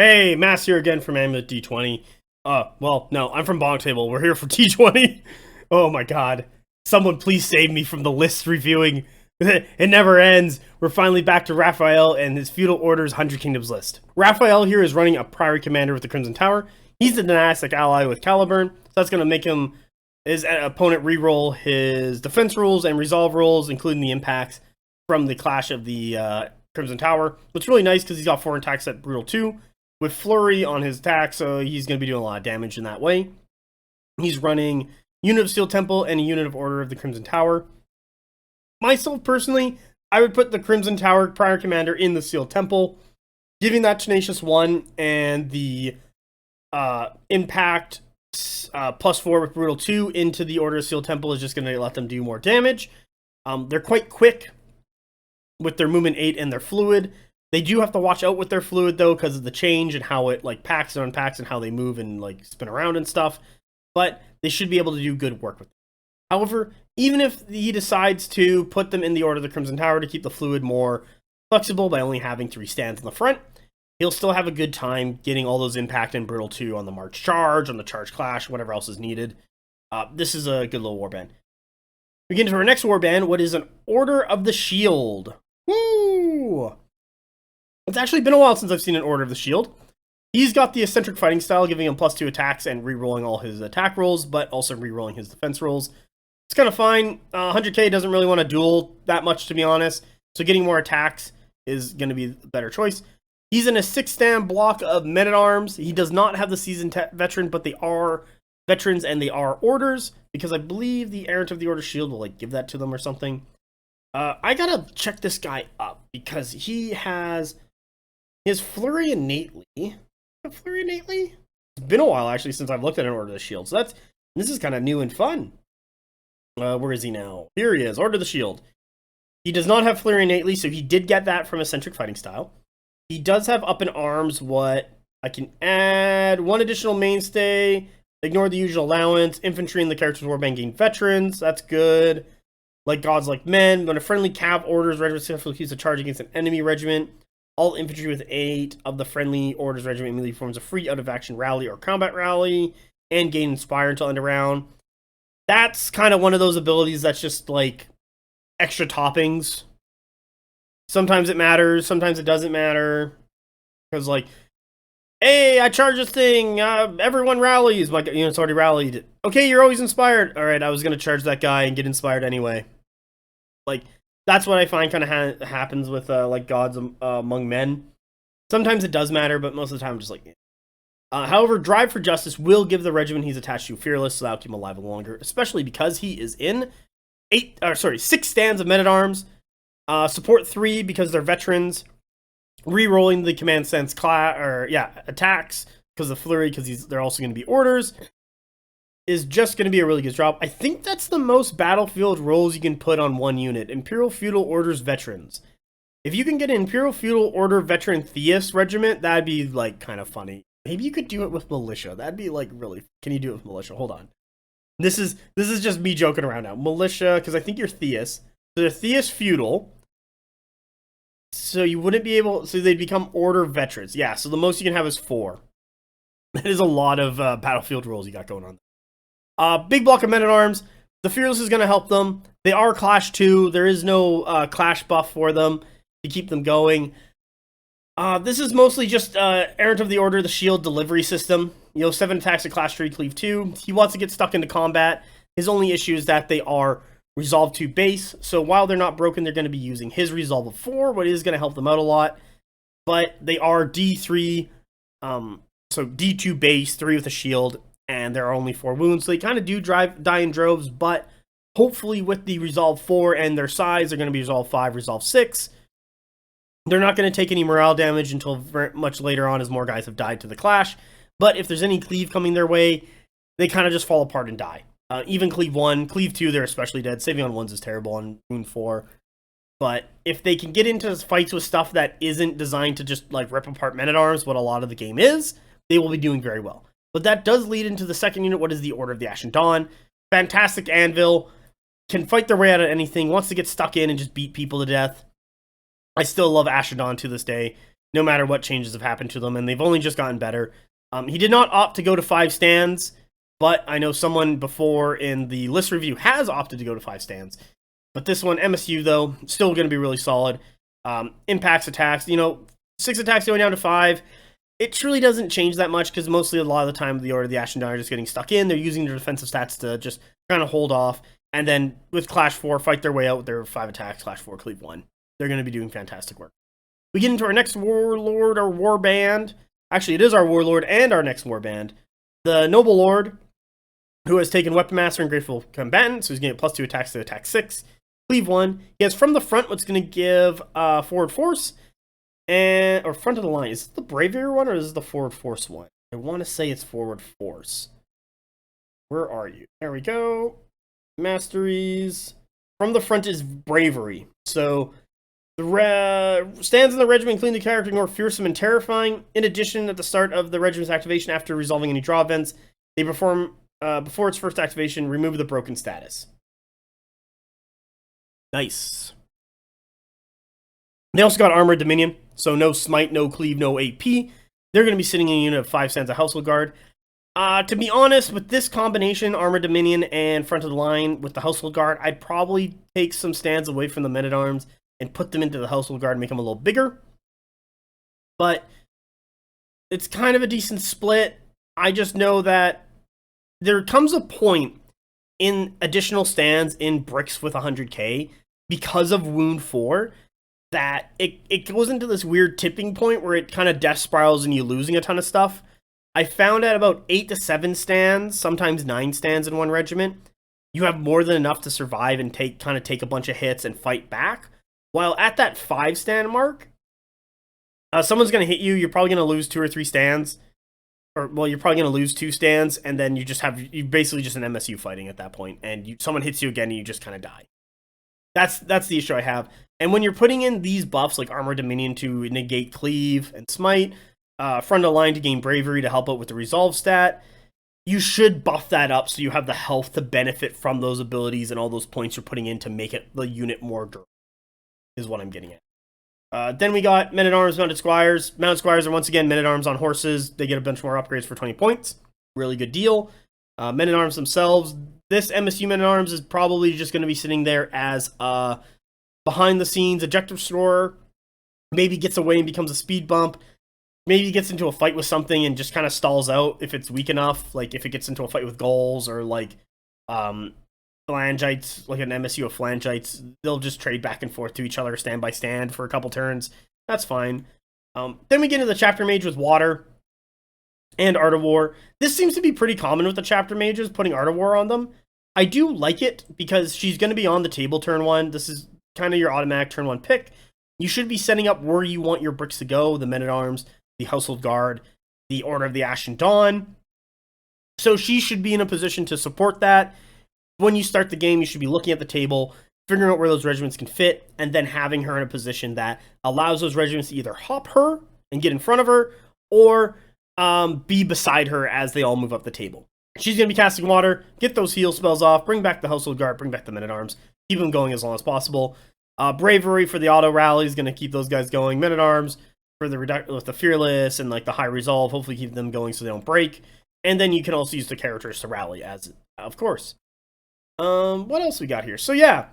Hey, Mass here again from Amulet D20. Well, no, I'm from BonkTable. We're here for D20. Oh my god. Someone please save me from the list reviewing. It never ends. We're finally back to Raphael and his Feudal Order's 100 Kingdoms list. Raphael here is running a Priory Commander with the Crimson Tower. He's the dynastic ally with Caliburn, so that's going to make his opponent reroll his defense rules and resolve rules, including the impacts from the Clash of the Crimson Tower. What's really nice because he's got 4 attacks at Brutal 2 with Flurry on his attack, so he's going to be doing a lot of damage in that way. He's running Unit of Steel Temple and a Unit of Order of the Crimson Tower. Myself, personally, I would put the Crimson Tower Prior Commander in the Steel Temple, giving that Tenacious 1 and the impact +4 with Brutal 2 into the Order of Steel Temple is just going to let them do more damage. They're quite quick with their movement 8 and their fluid. They do have to watch out with their fluid, though, because of the change and how it like packs and unpacks and how they move and like spin around and stuff. But they should be able to do good work with it. However, even if he decides to put them in the Order of the Crimson Tower to keep the fluid more flexible by only having 3 stands in the front, he'll still have a good time getting all those impact and Brittle 2 on the March Charge, on the Charge Clash, whatever else is needed. This is a good little warband. We get into our next warband, what is an Order of the Shield. Woo! It's actually been a while since I've seen an Order of the Shield. He's got the eccentric fighting style, giving him +2 attacks and re-rolling all his attack rolls, but also re-rolling his defense rolls. It's kind of fine. 100k doesn't really want to duel that much, to be honest, so getting more attacks is going to be a better choice. He's in a 6-stand block of Men-at-Arms. He does not have the Seasoned Veteran, but they are Veterans and they are Orders, because I believe the Errant of the Order Shield will like give that to them or something. I gotta check this guy up, because he has his Flurry innately. Flurry innately? It's been a while, actually, since I've looked at an Order of the Shield, so this is kind of new and fun. Where is he now? Here he is, Order of the Shield. He does not have Flurry innately, so he did get that from Eccentric Fighting Style. He does have Up in Arms, what I can add 1 additional mainstay, ignore the usual allowance, infantry in the character's warband gain veterans, that's good. Like Gods Like Men, when a friendly cav orders regiment successfully keeps a charge against an enemy regiment, all infantry with 8 of the friendly orders regiment immediately forms a free out-of-action rally or combat rally, and gain Inspire until end of round. That's kind of one of those abilities that's just like extra toppings. Sometimes it matters, sometimes it doesn't matter. Because like, hey, I charge this thing, everyone rallies. My unit's already rallied. Okay, you're always inspired. Alright, I was going to charge that guy and get inspired anyway. Like, that's what I find kind of happens with like Gods Among Men. Sometimes it does matter, but most of the time I'm just like, yeah. However, Drive for Justice will give the regiment he's attached to Fearless, so that'll keep him alive longer, especially because he is in 6 stands of Men-at-Arms. Support 3 because they're veterans. Re-rolling the command sense attacks because of Flurry, because they're also going to be orders, is just going to be a really good job. I think that's the most battlefield rolls you can put on one unit. Imperial Feudal Order's veterans. If you can get an Imperial Feudal Order veteran Theist regiment, that'd be like kind of funny. Maybe you could do it with Militia. That'd be like really. Can you do it with Militia? Hold on. This is just me joking around now. Militia, because I think you're Theist. So they're Theist Feudal. So you wouldn't be able. So they'd become Order veterans. Yeah. So the most you can have is 4. That is a lot of battlefield rolls you got going on. Big block of Men-at-Arms. The Fearless is going to help them. They are Clash 2. There is no Clash buff for them to keep them going. This is mostly just Errant of the Order, the Shield delivery system. 7 attacks at Clash 3, Cleave 2. He wants to get stuck into combat. His only issue is that they are Resolve 2 base. So while they're not broken, they're going to be using his Resolve of 4, what is going to help them out a lot. But they are D3, so D2 base, 3 with a shield, and there are only 4 wounds. So they kind of do die in droves, but hopefully with the Resolve 4 and their size, they're going to be Resolve 5, Resolve 6. They're not going to take any morale damage until very much later on as more guys have died to the Clash. But if there's any Cleave coming their way, they kind of just fall apart and die. Even Cleave 1, Cleave 2, they're especially dead. Saving on 1s is terrible on wound 4. But if they can get into fights with stuff that isn't designed to just like rip apart Men-at-Arms, what a lot of the game is, they will be doing very well. But that does lead into the second unit, what is the Order of the Ashen Dawn. Fantastic Anvil, can fight their way out of anything, wants to get stuck in and just beat people to death. I still love Ashen Dawn to this day. no matter what changes have happened to them, and they've only just gotten better. He did not opt to go to 5 stands, but I know someone before in the list review has opted to go to 5 stands. But this one, MSU, though, still going to be really solid. Impacts, attacks, 6 attacks going down to 5. It truly doesn't change that much because mostly a lot of the time the Order of the Ashen Dawn are just getting stuck in. They're using their defensive stats to just kind of hold off. And then with Clash 4, fight their way out with their 5 attacks, Clash 4, Cleave 1. They're going to be doing fantastic work. We get into our next Warlord or Warband. Actually, it is our Warlord and our next Warband. The Noble Lord, who has taken Weapon Master and Grateful Combatant, so he's going to get +2 attacks to attack 6. Cleave 1. He has from the front what's going to give forward force. Or front of the line. Is it the Bravery one or is it the forward force one? I want to say it's forward force. Where are you? There we go. Masteries. From the front is Bravery. So the stands in the regiment, including the character, more fearsome and terrifying. In addition, at the start of the regiment's activation, after resolving any draw events, they perform, before its first activation, remove the broken status. Nice. They also got Armored Dominion, so no Smite, no Cleave, no AP. They're going to be sitting in a unit of 5 stands of Household Guard. To be honest, with this combination, Armored Dominion and Front of the Line with the Household Guard, I'd probably take some stands away from the Men-at-Arms and put them into the Household Guard and make them a little bigger. But it's kind of a decent split. I just know that there comes a point in additional stands in bricks with 100k because of Wound 4 that it goes into this weird tipping point where it kind of death spirals and you losing a ton of stuff. I found at about 8 to 7 stands, sometimes 9 stands in one regiment, you have more than enough to survive and take a bunch of hits and fight back. While at that 5 stand mark, someone's going to hit you, you're probably going to lose 2 or 3 stands. Well, you're probably going to lose 2 stands, and then you basically just an MSU fighting at that point, and someone hits you again and you just kind of die. That's the issue I have. And when you're putting in these buffs like Armored Dominion to negate Cleave and Smite, Front of Line to gain Bravery to help out with the Resolve stat, you should buff that up so you have the health to benefit from those abilities and all those points you're putting in to make it the unit more durable, is what I'm getting at. Then we got Men-at-Arms, Mounted Squires. Mounted Squires are once again Men-at-Arms on horses. They get a bunch more upgrades for 20 points. Really good deal. Men-at-Arms themselves, this MSU Men-at-Arms is probably just going to be sitting there as behind the scenes objective scorer. Maybe gets away and becomes a speed bump. Maybe gets into a fight with something and just kind of stalls out if it's weak enough. Like if it gets into a fight with Gauls or like Phalangites, like an MSU of Phalangites, they'll just trade back and forth to each other, stand by stand for a couple turns. That's fine. Then we get into the Chapter Mage with Water and Art of War. This seems to be pretty common with the Chapter Mages, putting Art of War on them. I do like it because she's going to be on the table turn 1. This is kind of your automatic turn 1 pick. You should be setting up where you want your bricks to go, the Men-at-Arms, the Household Guard, the Order of the Ashen Dawn. So she should be in a position to support that. When you start the game, you should be looking at the table, figuring out where those regiments can fit, and then having her in a position that allows those regiments to either hop her and get in front of her, or be beside her as they all move up the table. She's going to be casting Water, get those heal spells off, bring back the Household Guard, bring back the Men-at-Arms, keep them going as long as possible. Bravery for the auto rally is going to keep those guys going. Men-at-Arms for with the Fearless and like the High Resolve, hopefully keep them going so they don't break. And then you can also use the characters to rally, as of course. What else we got here? So yeah,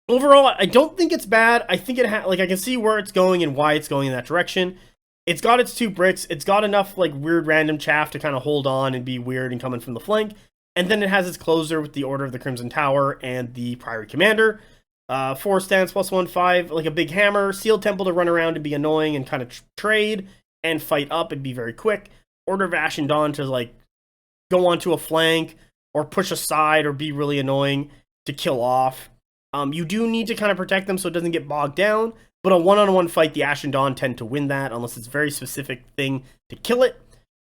overall, I don't think it's bad. I think I can see where it's going and why it's going in that direction. It's got its 2 bricks. It's got enough like weird random chaff to kind of hold on and be weird and coming from the flank. And then it has its closer with the Order of the Crimson Tower and the Priory Commander. 4 stands +1/5, like a big hammer. Sealed Temple to run around and be annoying and kind of trade and fight up and be very quick. Order of Ashen Dawn to like go onto a flank or push aside or be really annoying to kill off. You do need to kind of protect them so it doesn't get bogged down, but a one-on-one fight, the Ashen Dawn tend to win that unless it's a very specific thing to kill it,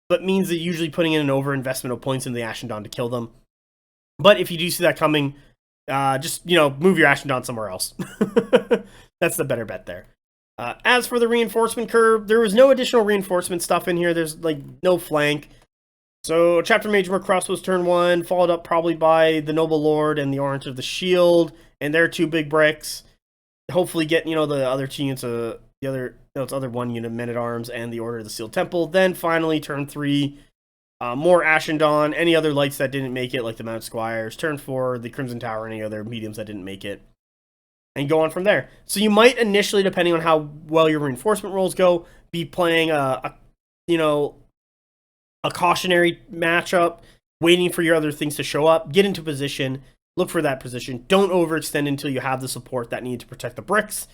but means that usually putting in an overinvestment of points in the Ashen Dawn to kill them. But if you do see that coming, just, move your Ashen Dawn somewhere else. That's the better bet there. As for the reinforcement curve, there was no additional reinforcement stuff in here. There's, like, no flank. So, Chapter Mage more crossbows turn 1, followed up probably by the Noble Lord and the Orange of the Shield, and their 2 big bricks. Hopefully get, the other 2 units of the other, no, it's other 1 unit men at arms and the Order of the Sealed Temple. Then finally, turn 3, more Ashen Dawn, any other lights that didn't make it, like the Mount Squires. Turn 4, the Crimson Tower, any other mediums that didn't make it. And go on from there. So you might initially, depending on how well your reinforcement rolls go, be playing a cautionary matchup, waiting for your other things to show up, get into position, look for that position. Don't overextend until you have the support that need to protect the bricks,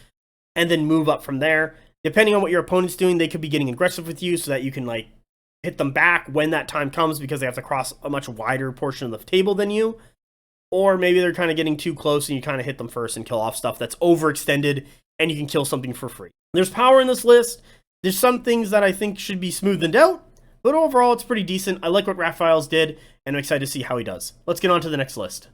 and then move up from there. Depending on what your opponent's doing, they could be getting aggressive with you so that you can like hit them back when that time comes because they have to cross a much wider portion of the table than you. Or maybe they're kind of getting too close and you kind of hit them first and kill off stuff that's overextended and you can kill something for free. There's power in this list. There's some things that I think should be smoothed out, but overall it's pretty decent. I like what Raphael's did and I'm excited to see how he does. Let's get on to the next list.